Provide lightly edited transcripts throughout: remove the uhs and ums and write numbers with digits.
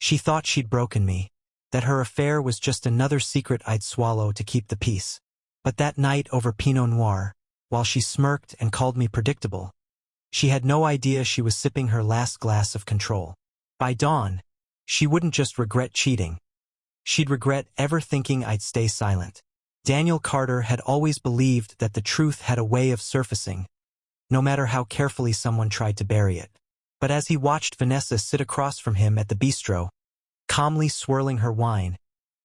She thought she'd broken me, that her affair was just another secret I'd swallow to keep the peace. But that night over Pinot Noir, while she smirked and called me predictable, she had no idea she was sipping her last glass of control. By dawn, she wouldn't just regret cheating. She'd regret ever thinking I'd stay silent. Daniel Carter had always believed that the truth had a way of surfacing, no matter how carefully someone tried to bury it. But as he watched Vanessa sit across from him at the bistro, calmly swirling her wine,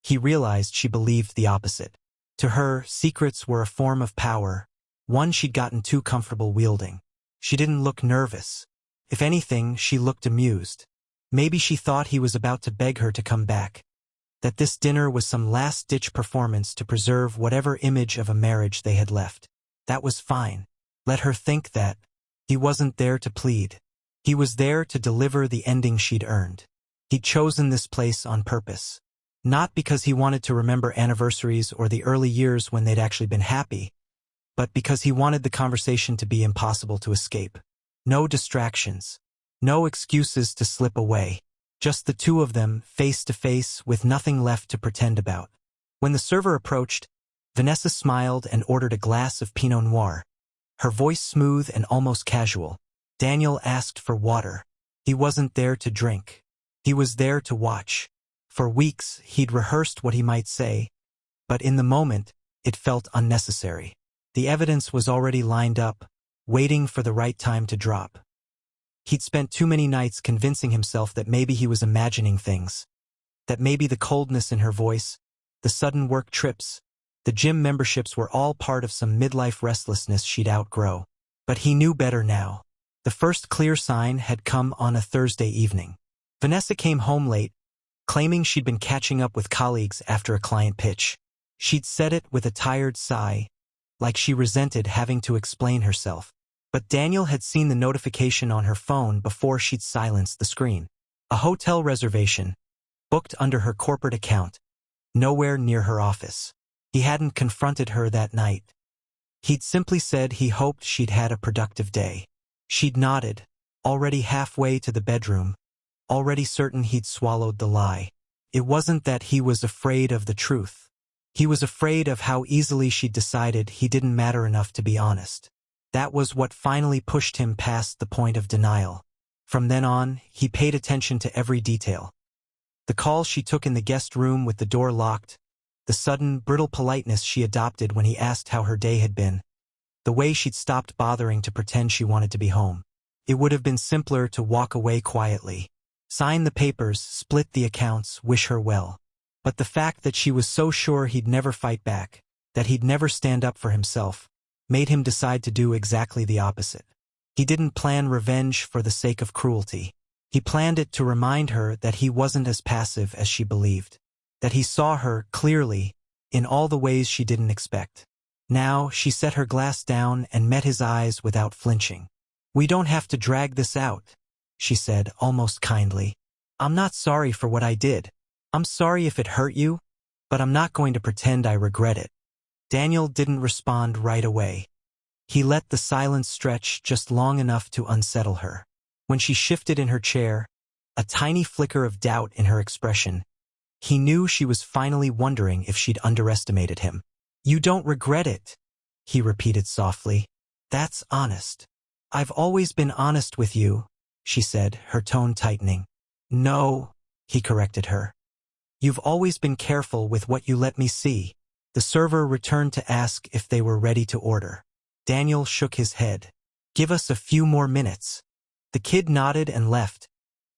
he realized she believed the opposite. To her, secrets were a form of power, one she'd gotten too comfortable wielding. She didn't look nervous. If anything, she looked amused. Maybe she thought he was about to beg her to come back, that this dinner was some last-ditch performance to preserve whatever image of a marriage they had left. That was fine. Let her think that. He wasn't there to plead. He was there to deliver the ending she'd earned. He'd chosen this place on purpose. Not because he wanted to remember anniversaries or the early years when they'd actually been happy, but because he wanted the conversation to be impossible to escape. No distractions. No excuses to slip away. Just the two of them, face to face, with nothing left to pretend about. When the server approached, Vanessa smiled and ordered a glass of Pinot Noir, her voice smooth and almost casual. Daniel asked for water. He wasn't there to drink. He was there to watch. For weeks, he'd rehearsed what he might say, but in the moment, it felt unnecessary. The evidence was already lined up, waiting for the right time to drop. He'd spent too many nights convincing himself that maybe he was imagining things, that maybe the coldness in her voice, the sudden work trips, the gym memberships were all part of some midlife restlessness she'd outgrow. But he knew better now. The first clear sign had come on a Thursday evening. Vanessa came home late, claiming she'd been catching up with colleagues after a client pitch. She'd said it with a tired sigh, like she resented having to explain herself. But Daniel had seen the notification on her phone before she'd silenced the screen. A hotel reservation, booked under her corporate account, nowhere near her office. He hadn't confronted her that night. He'd simply said he hoped she'd had a productive day. She'd nodded, already halfway to the bedroom, already certain he'd swallowed the lie. It wasn't that he was afraid of the truth. He was afraid of how easily she'd decided he didn't matter enough to be honest. That was what finally pushed him past the point of denial. From then on, he paid attention to every detail. The call she took in the guest room with the door locked, the sudden, brittle politeness she adopted when he asked how her day had been, the way she'd stopped bothering to pretend she wanted to be home. It would have been simpler to walk away quietly, sign the papers, split the accounts, wish her well. But the fact that she was so sure he'd never fight back, that he'd never stand up for himself, made him decide to do exactly the opposite. He didn't plan revenge for the sake of cruelty. He planned it to remind her that he wasn't as passive as she believed, that he saw her clearly in all the ways she didn't expect. Now, she set her glass down and met his eyes without flinching. "We don't have to drag this out," she said, almost kindly. "I'm not sorry for what I did. I'm sorry if it hurt you, but I'm not going to pretend I regret it." Daniel didn't respond right away. He let the silence stretch just long enough to unsettle her. When she shifted in her chair, a tiny flicker of doubt in her expression, he knew she was finally wondering if she'd underestimated him. "You don't regret it," he repeated softly. "That's honest." "I've always been honest with you," she said, her tone tightening. "No," he corrected her. "You've always been careful with what you let me see." The server returned to ask if they were ready to order. Daniel shook his head. "Give us a few more minutes." The kid nodded and left,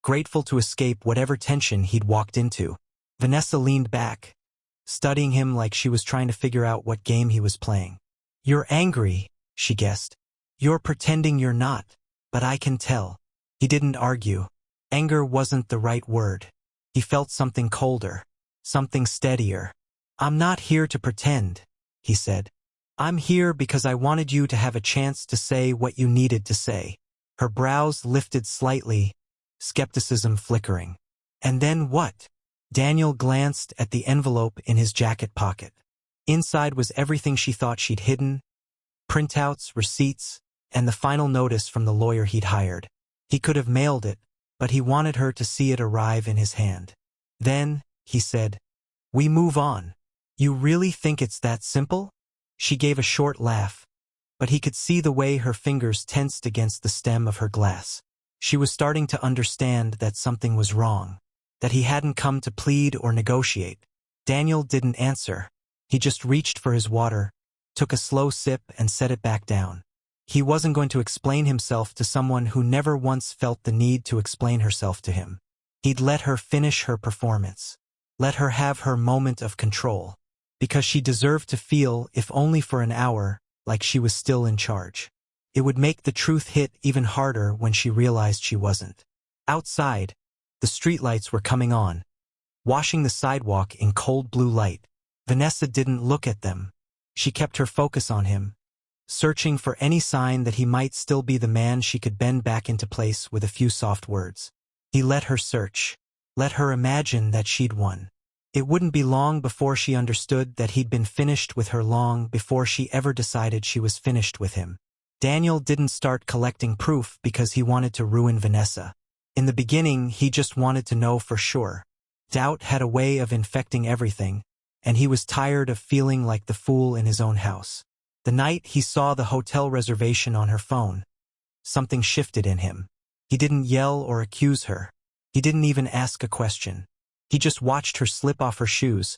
grateful to escape whatever tension he'd walked into. Vanessa leaned back, studying him like she was trying to figure out what game he was playing. "You're angry," she guessed. "You're pretending you're not, but I can tell." He didn't argue. Anger wasn't the right word. He felt something colder, something steadier. "I'm not here to pretend," he said. "I'm here because I wanted you to have a chance to say what you needed to say." Her brows lifted slightly, skepticism flickering. "And then what?" Daniel glanced at the envelope in his jacket pocket. Inside was everything she thought she'd hidden, printouts, receipts, and the final notice from the lawyer he'd hired. He could have mailed it, but he wanted her to see it arrive in his hand. Then, he said, "We move on. You really think it's that simple?" She gave a short laugh, but he could see the way her fingers tensed against the stem of her glass. She was starting to understand that something was wrong, that he hadn't come to plead or negotiate. Daniel didn't answer. He just reached for his water, took a slow sip and set it back down. He wasn't going to explain himself to someone who never once felt the need to explain herself to him. He'd let her finish her performance. Let her have her moment of control. Because she deserved to feel, if only for an hour, like she was still in charge. It would make the truth hit even harder when she realized she wasn't. Outside, the streetlights were coming on, washing the sidewalk in cold blue light. Vanessa didn't look at them. She kept her focus on him, searching for any sign that he might still be the man she could bend back into place with a few soft words. He let her search, let her imagine that she'd won. It wouldn't be long before she understood that he'd been finished with her long before she ever decided she was finished with him. Daniel didn't start collecting proof because he wanted to ruin Vanessa. In the beginning, he just wanted to know for sure. Doubt had a way of infecting everything, and he was tired of feeling like the fool in his own house. The night he saw the hotel reservation on her phone, something shifted in him. He didn't yell or accuse her. He didn't even ask a question. He just watched her slip off her shoes,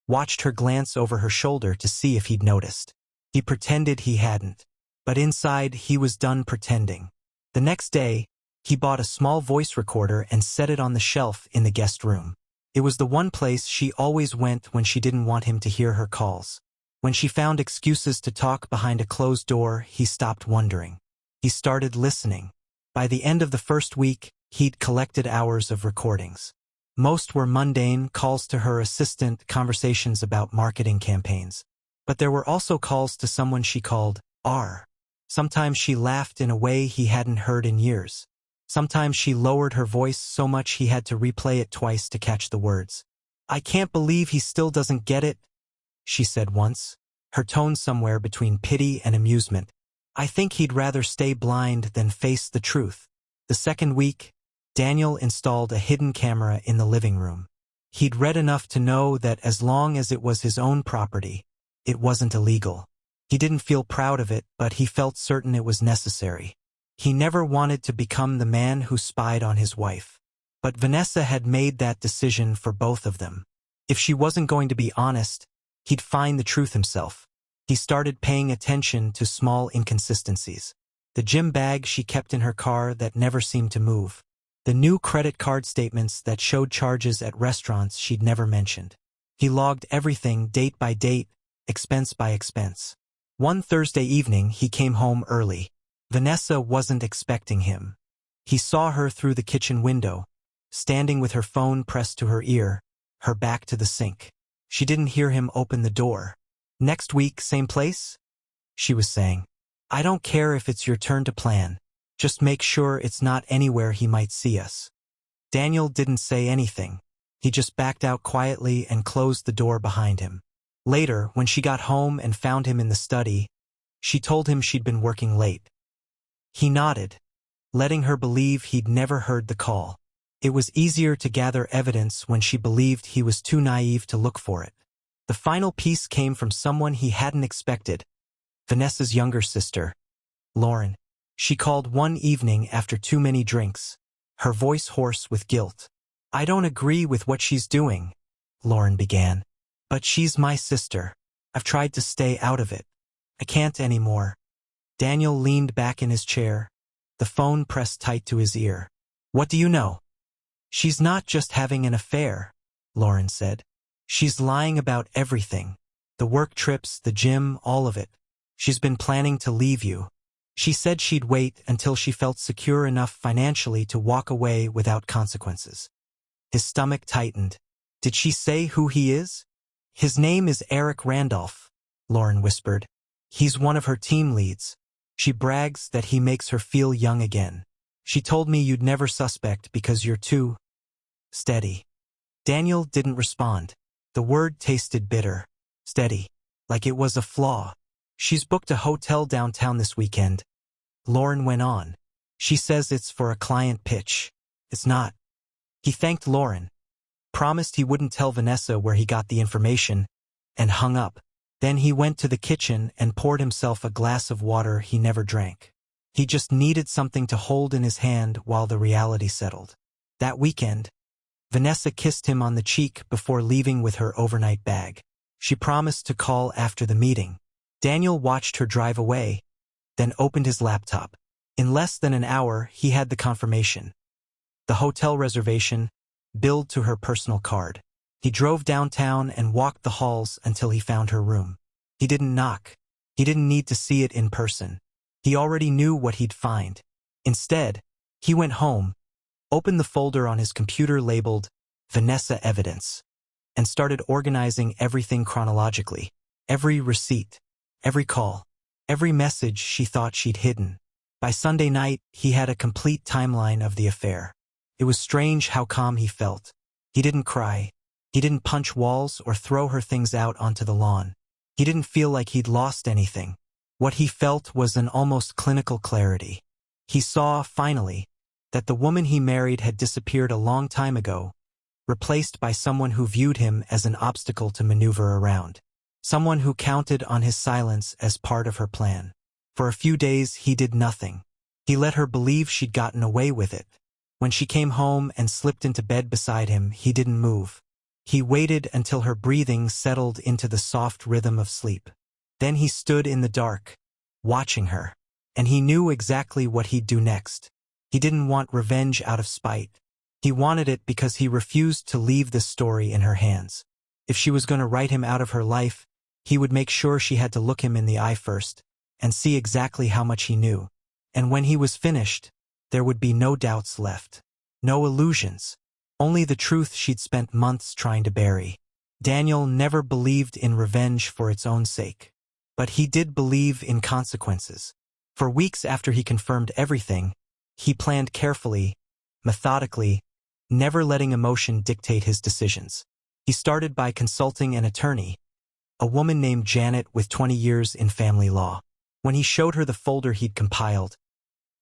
watched her glance over her shoulder to see if he'd noticed. He pretended he hadn't, but inside he was done pretending. The next day, he bought a small voice recorder and set it on the shelf in the guest room. It was the one place she always went when she didn't want him to hear her calls. When she found excuses to talk behind a closed door, he stopped wondering. He started listening. By the end of the first week, he'd collected hours of recordings. Most were mundane calls to her assistant, conversations about marketing campaigns. But there were also calls to someone she called R. Sometimes she laughed in a way he hadn't heard in years. Sometimes she lowered her voice so much he had to replay it twice to catch the words. "I can't believe he still doesn't get it," she said once, her tone somewhere between pity and amusement. "I think he'd rather stay blind than face the truth." The second week, Daniel installed a hidden camera in the living room. He'd read enough to know that as long as it was his own property, it wasn't illegal. He didn't feel proud of it, but he felt certain it was necessary. He never wanted to become the man who spied on his wife. But Vanessa had made that decision for both of them. If she wasn't going to be honest, he'd find the truth himself. He started paying attention to small inconsistencies. The gym bag she kept in her car that never seemed to move. The new credit card statements that showed charges at restaurants she'd never mentioned. He logged everything date by date, expense by expense. One Thursday evening, he came home early. Vanessa wasn't expecting him. He saw her through the kitchen window, standing with her phone pressed to her ear, her back to the sink. She didn't hear him open the door. "Next week, same place?" she was saying. "I don't care if it's your turn to plan. Just make sure it's not anywhere he might see us." Daniel didn't say anything. He just backed out quietly and closed the door behind him. Later, when she got home and found him in the study, she told him she'd been working late. He nodded, letting her believe he'd never heard the call. It was easier to gather evidence when she believed he was too naive to look for it. The final piece came from someone he hadn't expected, Vanessa's younger sister, Lauren. She called one evening after too many drinks, her voice hoarse with guilt. "I don't agree with what she's doing," Lauren began. "But she's my sister. I've tried to stay out of it. I can't anymore." Daniel leaned back in his chair, the phone pressed tight to his ear. "What do you know?" "She's not just having an affair," Lauren said. "She's lying about everything. The work trips, the gym, all of it. She's been planning to leave you. She said she'd wait until she felt secure enough financially to walk away without consequences." His stomach tightened. "Did she say who he is?" "His name is Eric Randolph," Lauren whispered. "He's one of her team leads. She brags that he makes her feel young again. She told me you'd never suspect because you're too steady." Daniel didn't respond. The word tasted bitter. Steady. Like it was a flaw. "She's booked a hotel downtown this weekend," Lauren went on. "She says it's for a client pitch. It's not. He thanked Lauren, promised he wouldn't tell Vanessa where he got the information, and hung up. Then he went to the kitchen and poured himself a glass of water he never drank. He just needed something to hold in his hand while the reality settled. That weekend, Vanessa kissed him on the cheek before leaving with her overnight bag. She promised to call after the meeting. Daniel watched her drive away, then opened his laptop. In less than an hour, he had the confirmation. The hotel reservation, billed to her personal card. He drove downtown and walked the halls until he found her room. He didn't knock. He didn't need to see it in person. He already knew what he'd find. Instead, he went home, opened the folder on his computer labeled Vanessa Evidence, and started organizing everything chronologically. Every receipt, every call, every message she thought she'd hidden. By Sunday night, he had a complete timeline of the affair. It was strange how calm he felt. He didn't cry. He didn't punch walls or throw her things out onto the lawn. He didn't feel like he'd lost anything. What he felt was an almost clinical clarity. He saw, finally, that the woman he married had disappeared a long time ago, replaced by someone who viewed him as an obstacle to maneuver around. Someone who counted on his silence as part of her plan. For a few days, he did nothing. He let her believe she'd gotten away with it. When she came home and slipped into bed beside him, he didn't move. He waited until her breathing settled into the soft rhythm of sleep. Then he stood in the dark, watching her. And he knew exactly what he'd do next. He didn't want revenge out of spite. He wanted it because he refused to leave this story in her hands. If she was going to write him out of her life, he would make sure she had to look him in the eye first, and see exactly how much he knew. And when he was finished, there would be no doubts left. No illusions. Only the truth she'd spent months trying to bury. Daniel never believed in revenge for its own sake. But he did believe in consequences. For weeks after he confirmed everything, he planned carefully, methodically, never letting emotion dictate his decisions. He started by consulting an attorney, a woman named Janet with 20 years in family law. When he showed her the folder he'd compiled,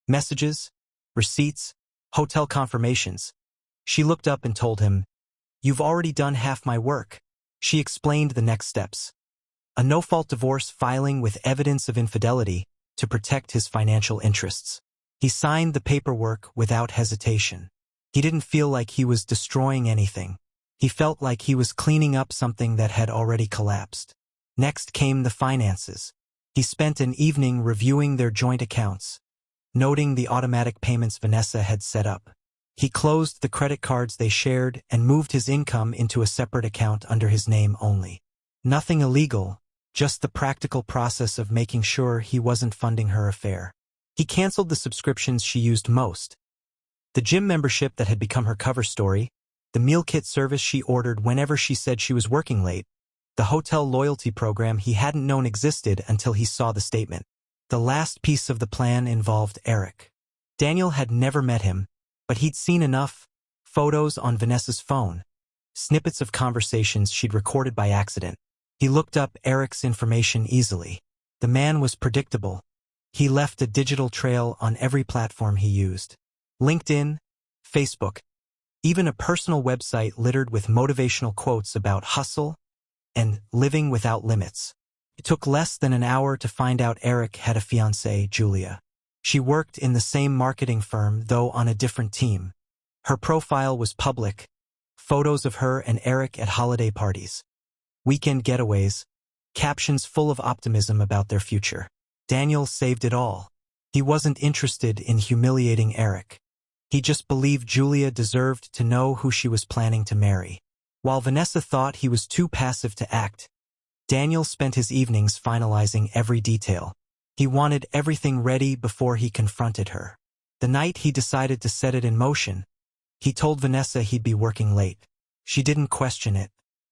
messages, receipts, hotel confirmations, she looked up and told him, "You've already done half my work." She explained the next steps. A no-fault divorce filing with evidence of infidelity to protect his financial interests. He signed the paperwork without hesitation. He didn't feel like he was destroying anything. He felt like he was cleaning up something that had already collapsed. Next came the finances. He spent an evening reviewing their joint accounts, noting the automatic payments Vanessa had set up. He closed the credit cards they shared and moved his income into a separate account under his name only. Nothing illegal, just the practical process of making sure he wasn't funding her affair. He canceled the subscriptions she used most. The gym membership that had become her cover story, the meal kit service she ordered whenever she said she was working late, the hotel loyalty program he hadn't known existed until he saw the statement. The last piece of the plan involved Eric. Daniel had never met him, but he'd seen enough photos on Vanessa's phone, snippets of conversations she'd recorded by accident. He looked up Eric's information easily. The man was predictable. He left a digital trail on every platform he used. LinkedIn, Facebook, even a personal website littered with motivational quotes about hustle and living without limits. It took less than an hour to find out Eric had a fiancée, Julia. She worked in the same marketing firm, though on a different team. Her profile was public, photos of her and Eric at holiday parties, weekend getaways, captions full of optimism about their future. Daniel saved it all. He wasn't interested in humiliating Eric. He just believed Julia deserved to know who she was planning to marry. While Vanessa thought he was too passive to act, Daniel spent his evenings finalizing every detail. He wanted everything ready before he confronted her. The night he decided to set it in motion, he told Vanessa he'd be working late. She didn't question it.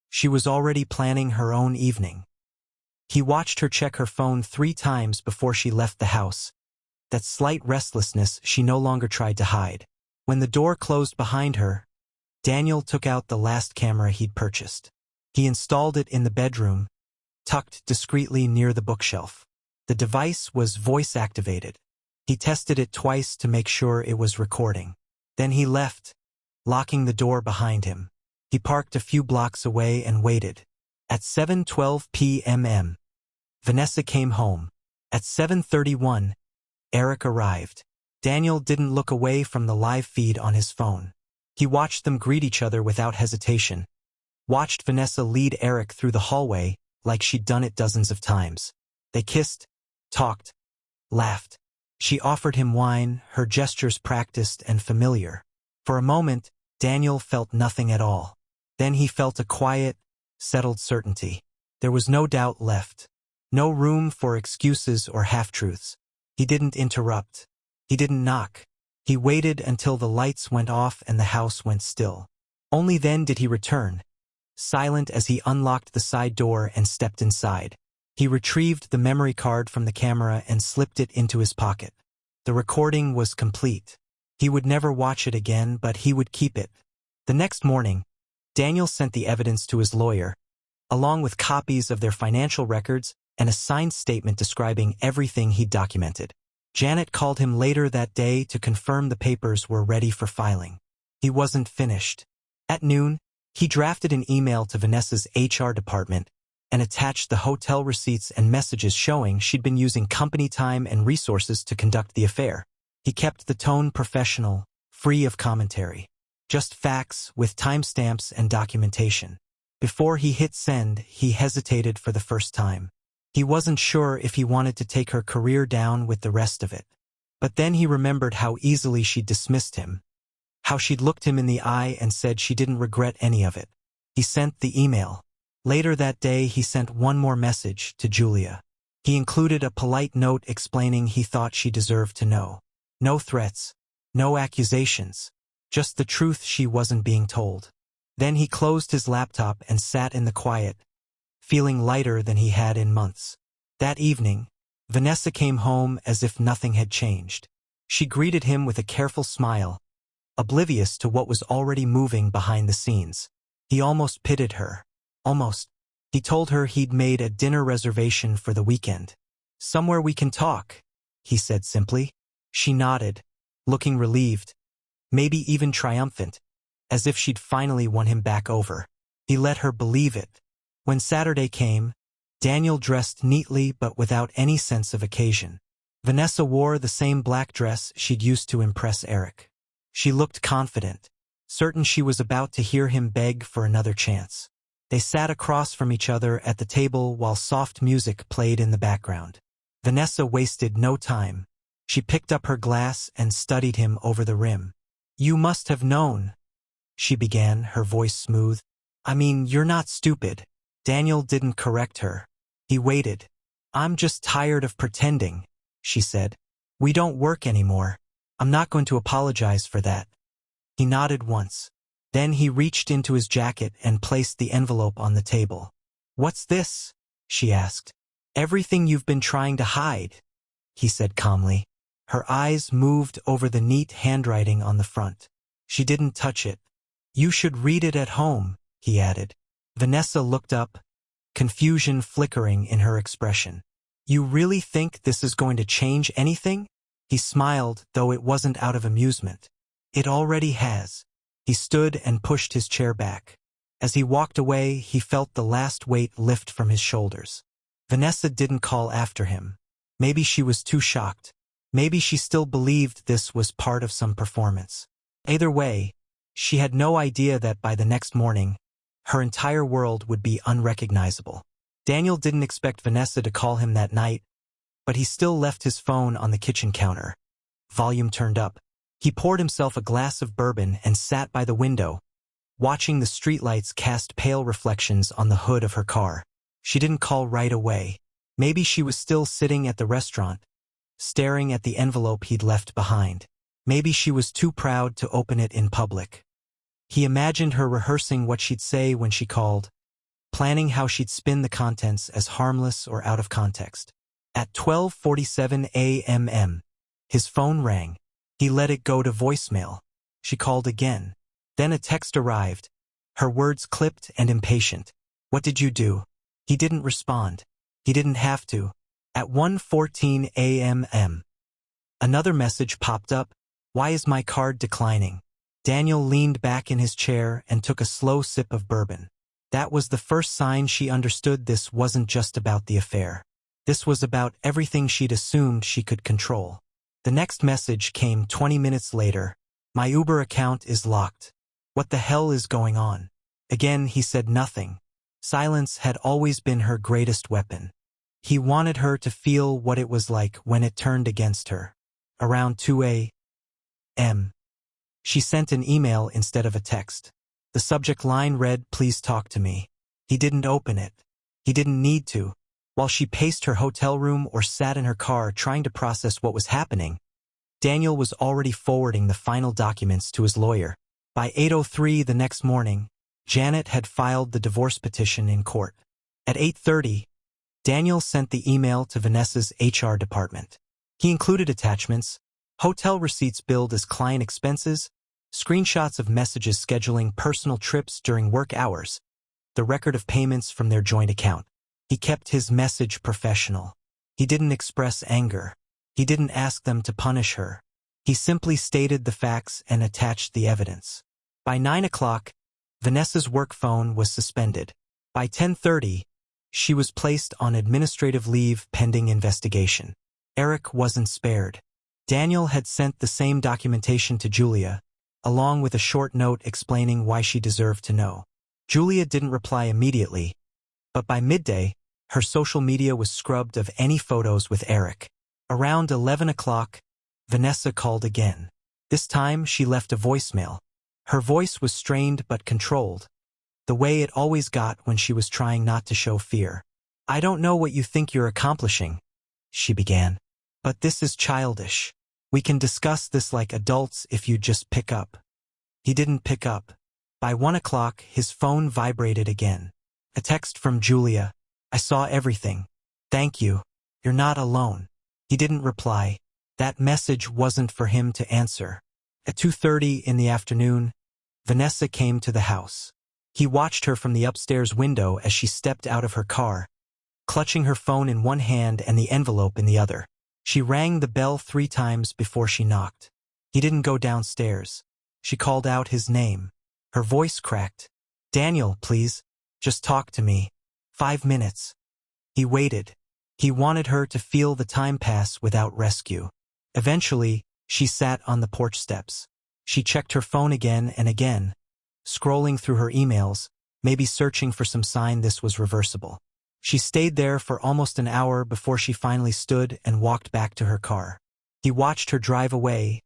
She was already planning her own evening. He watched her check her phone 3 times before she left the house. That slight restlessness she no longer tried to hide. When the door closed behind her, Daniel took out the last camera he'd purchased. He installed it in the bedroom, tucked discreetly near the bookshelf. The device was voice-activated. He tested it twice to make sure it was recording. Then he left, locking the door behind him. He parked a few blocks away and waited. At 7:12 p.m. Vanessa came home. At 7:31, Eric arrived. Daniel didn't look away from the live feed on his phone. He watched them greet each other without hesitation. Watched Vanessa lead Eric through the hallway like she'd done it dozens of times. They kissed, talked, laughed. She offered him wine, her gestures practiced and familiar. For a moment, Daniel felt nothing at all. Then he felt a quiet, settled certainty. There was no doubt left. No room for excuses or half-truths. He didn't interrupt. He didn't knock. He waited until the lights went off and the house went still. Only then did he return, silent as he unlocked the side door and stepped inside. He retrieved the memory card from the camera and slipped it into his pocket. The recording was complete. He would never watch it again, but he would keep it. The next morning, Daniel sent the evidence to his lawyer, along with copies of their financial records and a signed statement describing everything he'd documented. Janet called him later that day to confirm the papers were ready for filing. He wasn't finished. At noon, he drafted an email to Vanessa's HR department and attached the hotel receipts and messages showing she'd been using company time and resources to conduct the affair. He kept the tone professional, free of commentary. Just facts with timestamps and documentation. Before he hit send, he hesitated for the first time. He wasn't sure if he wanted to take her career down with the rest of it. But then he remembered how easily she'd dismissed him, how she'd looked him in the eye and said she didn't regret any of it. He sent the email. Later that day, he sent one more message to Julia. He included a polite note explaining he thought she deserved to know. No threats, no accusations, just the truth she wasn't being told. Then he closed his laptop and sat in the quiet, feeling lighter than he had in months. That evening, Vanessa came home as if nothing had changed. She greeted him with a careful smile, oblivious to what was already moving behind the scenes. He almost pitied her. Almost. He told her he'd made a dinner reservation for the weekend. "Somewhere we can talk," he said simply. She nodded, looking relieved, maybe even triumphant, as if she'd finally won him back over. He let her believe it. When Saturday came, Daniel dressed neatly but without any sense of occasion. Vanessa wore the same black dress she'd used to impress Eric. She looked confident, certain she was about to hear him beg for another chance. They sat across from each other at the table while soft music played in the background. Vanessa wasted no time. She picked up her glass and studied him over the rim. "You must have known," she began, her voice smooth. "I mean, you're not stupid." Daniel didn't correct her. He waited. "I'm just tired of pretending," she said. "We don't work anymore. I'm not going to apologize for that." He nodded once. Then he reached into his jacket and placed the envelope on the table. "What's this?" she asked. "Everything you've been trying to hide," he said calmly. Her eyes moved over the neat handwriting on the front. She didn't touch it. "You should read it at home," he added. Vanessa looked up, confusion flickering in her expression. "You really think this is going to change anything?" He smiled, though it wasn't out of amusement. "It already has." He stood and pushed his chair back. As he walked away, he felt the last weight lift from his shoulders. Vanessa didn't call after him. Maybe she was too shocked. Maybe she still believed this was part of some performance. Either way, she had no idea that by the next morning, her entire world would be unrecognizable. Daniel didn't expect Vanessa to call him that night, but he still left his phone on the kitchen counter. Volume turned up. He poured himself a glass of bourbon and sat by the window, watching the streetlights cast pale reflections on the hood of her car. She didn't call right away. Maybe she was still sitting at the restaurant, staring at the envelope he'd left behind. Maybe she was too proud to open it in public. He imagined her rehearsing what she'd say when she called, planning how she'd spin the contents as harmless or out of context. At 12:47 a.m., his phone rang. He let it go to voicemail. She called again. Then a text arrived, her words clipped and impatient. "What did you do?" He didn't respond. He didn't have to. At 1:14 a.m., another message popped up. "Why is my card declining?" Daniel leaned back in his chair and took a slow sip of bourbon. That was the first sign she understood this wasn't just about the affair. This was about everything she'd assumed she could control. The next message came 20 minutes later. My Uber account is locked. What the hell is going on? Again, he said nothing. Silence had always been her greatest weapon. He wanted her to feel what it was like when it turned against her. Around 2 a.m. She sent an email instead of a text. The subject line read, "Please talk to me." He didn't open it. He didn't need to. While she paced her hotel room or sat in her car trying to process what was happening, Daniel was already forwarding the final documents to his lawyer. By 8:03 the next morning, Janet had filed the divorce petition in court. At 8:30, Daniel sent the email to Vanessa's HR department. He included attachments, hotel receipts billed as client expenses, screenshots of messages scheduling personal trips during work hours, the record of payments from their joint account. He kept his message professional. He didn't express anger. He didn't ask them to punish her. He simply stated the facts and attached the evidence. By 9 o'clock, Vanessa's work phone was suspended. By 10:30, she was placed on administrative leave pending investigation. Eric wasn't spared. Daniel had sent the same documentation to Julia, along with a short note explaining why she deserved to know. Julia didn't reply immediately, but by midday, her social media was scrubbed of any photos with Eric. Around 11 o'clock, Vanessa called again. This time, she left a voicemail. Her voice was strained but controlled, the way it always got when she was trying not to show fear. "I don't know what you think you're accomplishing," she began, "but this is childish. We can discuss this like adults if you just pick up." He didn't pick up. By 1 o'clock, his phone vibrated again. A text from Julia. "I saw everything. Thank you. You're not alone." He didn't reply. That message wasn't for him to answer. At 2:30 in the afternoon, Vanessa came to the house. He watched her from the upstairs window as she stepped out of her car, clutching her phone in one hand and the envelope in the other. She rang the bell 3 times before she knocked. He didn't go downstairs. She called out his name. Her voice cracked. "Daniel, please. Just talk to me. 5 minutes." He waited. He wanted her to feel the time pass without rescue. Eventually, she sat on the porch steps. She checked her phone again and again, scrolling through her emails, maybe searching for some sign this was reversible. She stayed there for almost an hour before she finally stood and walked back to her car. He watched her drive away,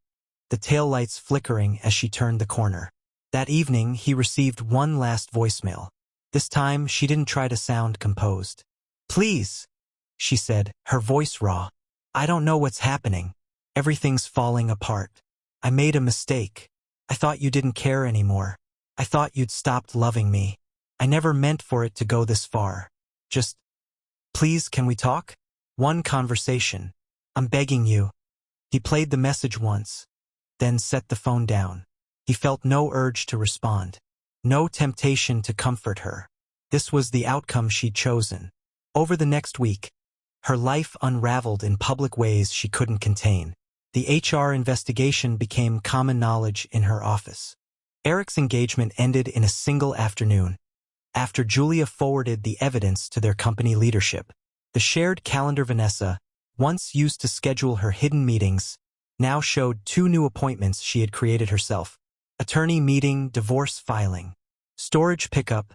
the taillights flickering as she turned the corner. That evening, he received one last voicemail. This time, she didn't try to sound composed. "Please," she said, her voice raw. "I don't know what's happening. Everything's falling apart. I made a mistake. I thought you didn't care anymore. I thought you'd stopped loving me. I never meant for it to go this far. Just, please, can we talk? One conversation. I'm begging you." He played the message once, then set the phone down. He felt no urge to respond, no temptation to comfort her. This was the outcome she'd chosen. Over the next week, her life unraveled in public ways she couldn't contain. The HR investigation became common knowledge in her office. Eric's engagement ended in a single afternoon, after Julia forwarded the evidence to their company leadership. The shared calendar Vanessa, once used to schedule her hidden meetings, now showed 2 new appointments she had created herself. Attorney meeting, divorce filing, storage pickup,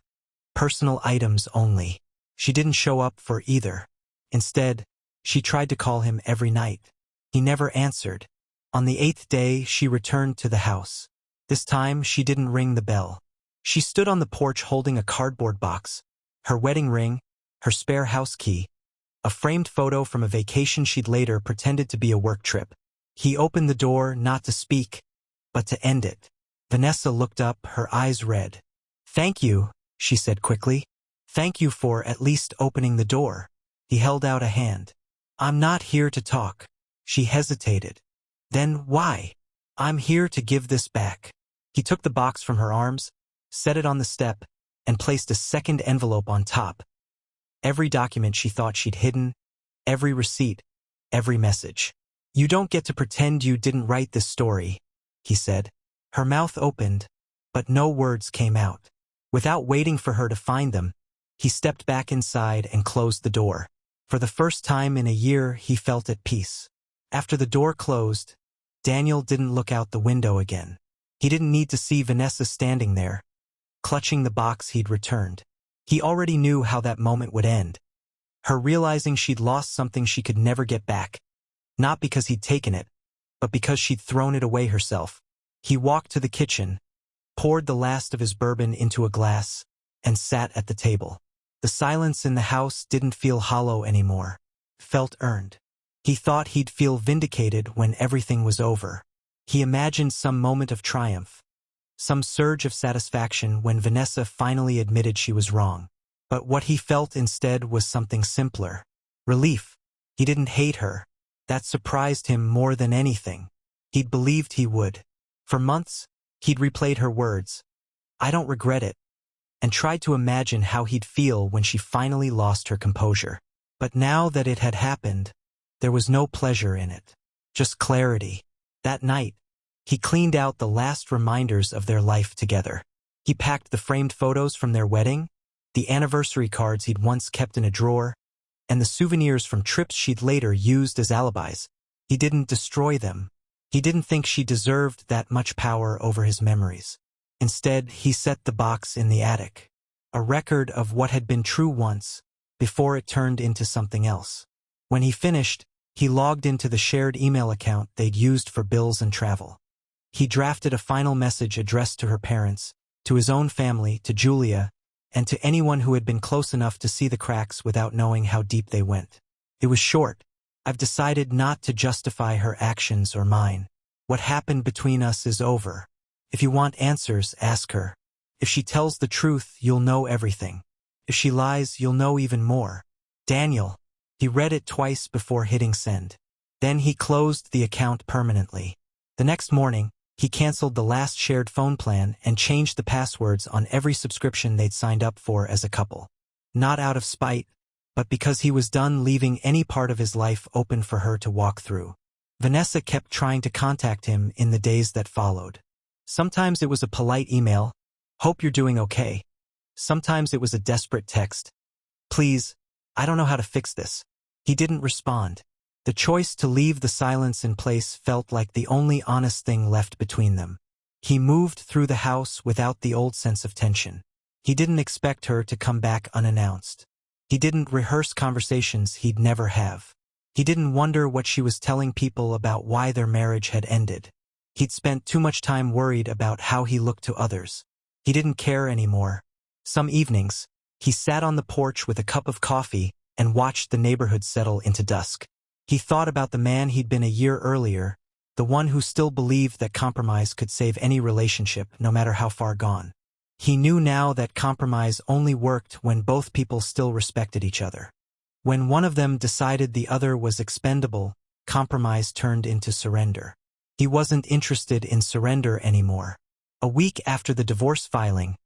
personal items only. She didn't show up for either. Instead, she tried to call him every night. He never answered. On the 8th day, she returned to the house. This time, she didn't ring the bell. She stood on the porch holding a cardboard box, her wedding ring, her spare house key, a framed photo from a vacation she'd later pretended to be a work trip. He opened the door not to speak, but to end it. Vanessa looked up, her eyes red. "Thank you," she said quickly. "Thank you for at least opening the door." He held out a hand. "I'm not here to talk." She hesitated. "Then why?" "I'm here to give this back." He took the box from her arms, set it on the step, and placed a second envelope on top. Every document she thought she'd hidden, every receipt, every message. "You don't get to pretend you didn't write this story," he said. Her mouth opened, but no words came out. Without waiting for her to find them, he stepped back inside and closed the door. For the first time in a year, he felt at peace. After the door closed, Daniel didn't look out the window again. He didn't need to see Vanessa standing there, clutching the box he'd returned. He already knew how that moment would end. Her realizing she'd lost something she could never get back. Not because he'd taken it, but because she'd thrown it away herself. He walked to the kitchen, poured the last of his bourbon into a glass, and sat at the table. The silence in the house didn't feel hollow anymore. Felt earned. He thought he'd feel vindicated when everything was over. He imagined some moment of triumph, some surge of satisfaction when Vanessa finally admitted she was wrong. But what he felt instead was something simpler. Relief. He didn't hate her. That surprised him more than anything. He'd believed he would. For months, he'd replayed her words, "I don't regret it," and tried to imagine how he'd feel when she finally lost her composure. But now that it had happened, there was no pleasure in it, just clarity. That night, he cleaned out the last reminders of their life together. He packed the framed photos from their wedding, the anniversary cards he'd once kept in a drawer, and the souvenirs from trips she'd later used as alibis. He didn't destroy them. He didn't think she deserved that much power over his memories. Instead, he set the box in the attic, a record of what had been true once, before it turned into something else. When he finished, he logged into the shared email account they'd used for bills and travel. He drafted a final message addressed to her parents, to his own family, to Julia, and to anyone who had been close enough to see the cracks without knowing how deep they went. It was short. "I've decided not to justify her actions or mine. What happened between us is over. If you want answers, ask her. If she tells the truth, you'll know everything. If she lies, you'll know even more. Daniel." He read it twice before hitting send. Then he closed the account permanently. The next morning, he canceled the last shared phone plan and changed the passwords on every subscription they'd signed up for as a couple. Not out of spite, but because he was done leaving any part of his life open for her to walk through. Vanessa kept trying to contact him in the days that followed. Sometimes it was a polite email, "Hope you're doing okay." Sometimes it was a desperate text, "Please, I don't know how to fix this." He didn't respond. The choice to leave the silence in place felt like the only honest thing left between them. He moved through the house without the old sense of tension. He didn't expect her to come back unannounced. He didn't rehearse conversations he'd never have. He didn't wonder what she was telling people about why their marriage had ended. He'd spent too much time worried about how he looked to others. He didn't care anymore. Some evenings, he sat on the porch with a cup of coffee and watched the neighborhood settle into dusk. He thought about the man he'd been a year earlier, the one who still believed that compromise could save any relationship, no matter how far gone. He knew now that compromise only worked when both people still respected each other. When one of them decided the other was expendable, compromise turned into surrender. He wasn't interested in surrender anymore. A week after the divorce filing,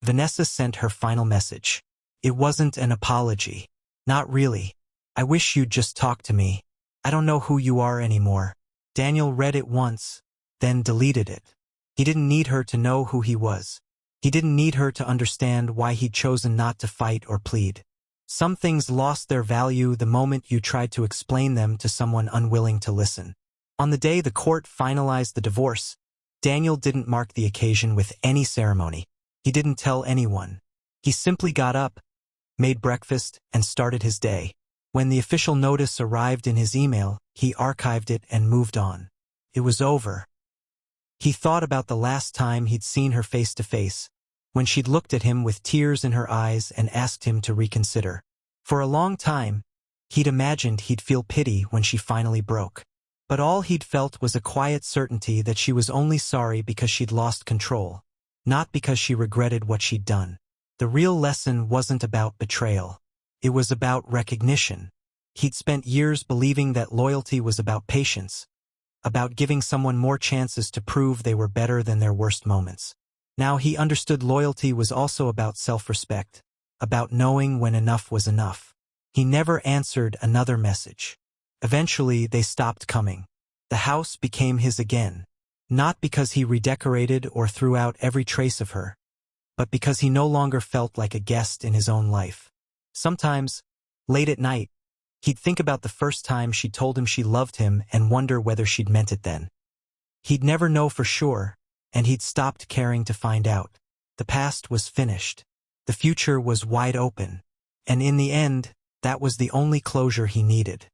Vanessa sent her final message. It wasn't an apology. "Not really. I wish you'd just talk to me. I don't know who you are anymore." Daniel read it once, then deleted it. He didn't need her to know who he was. He didn't need her to understand why he'd chosen not to fight or plead. Some things lost their value the moment you tried to explain them to someone unwilling to listen. On the day the court finalized the divorce, Daniel didn't mark the occasion with any ceremony. He didn't tell anyone. He simply got up, made breakfast, and started his day. When the official notice arrived in his email, he archived it and moved on. It was over. He thought about the last time he'd seen her face to face, when she'd looked at him with tears in her eyes and asked him to reconsider. For a long time, he'd imagined he'd feel pity when she finally broke. But all he'd felt was a quiet certainty that she was only sorry because she'd lost control, not because she regretted what she'd done. The real lesson wasn't about betrayal. It was about recognition. He'd spent years believing that loyalty was about patience, about giving someone more chances to prove they were better than their worst moments. Now he understood loyalty was also about self-respect, about knowing when enough was enough. He never answered another message. Eventually, they stopped coming. The house became his again. Not because he redecorated or threw out every trace of her, but because he no longer felt like a guest in his own life. Sometimes, late at night, he'd think about the first time she told him she loved him and wonder whether she'd meant it then. He'd never know for sure, and he'd stopped caring to find out. The past was finished. The future was wide open. And in the end, that was the only closure he needed.